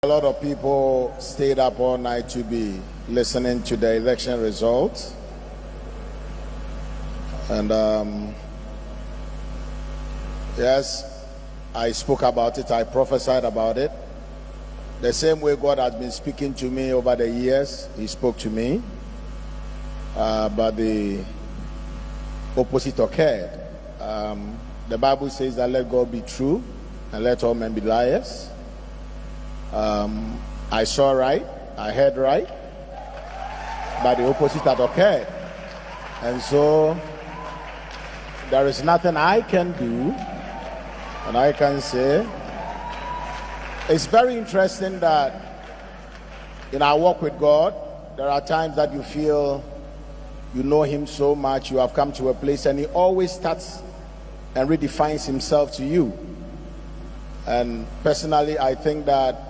A lot of people stayed up all night to be listening to the election results. And yes, I spoke about it, I prophesied about it. The same way God has been speaking to me over the years, He spoke to me. But the opposite occurred. The Bible says that let God be true and let all men be liars. I saw right, I heard right, but the opposite had occurred. And so there is nothing I can do and I can say. It's very interesting that in our walk with God, there are times that you feel you know Him so much, you have come to a place, and He always starts and redefines Himself to you. And personally, I think that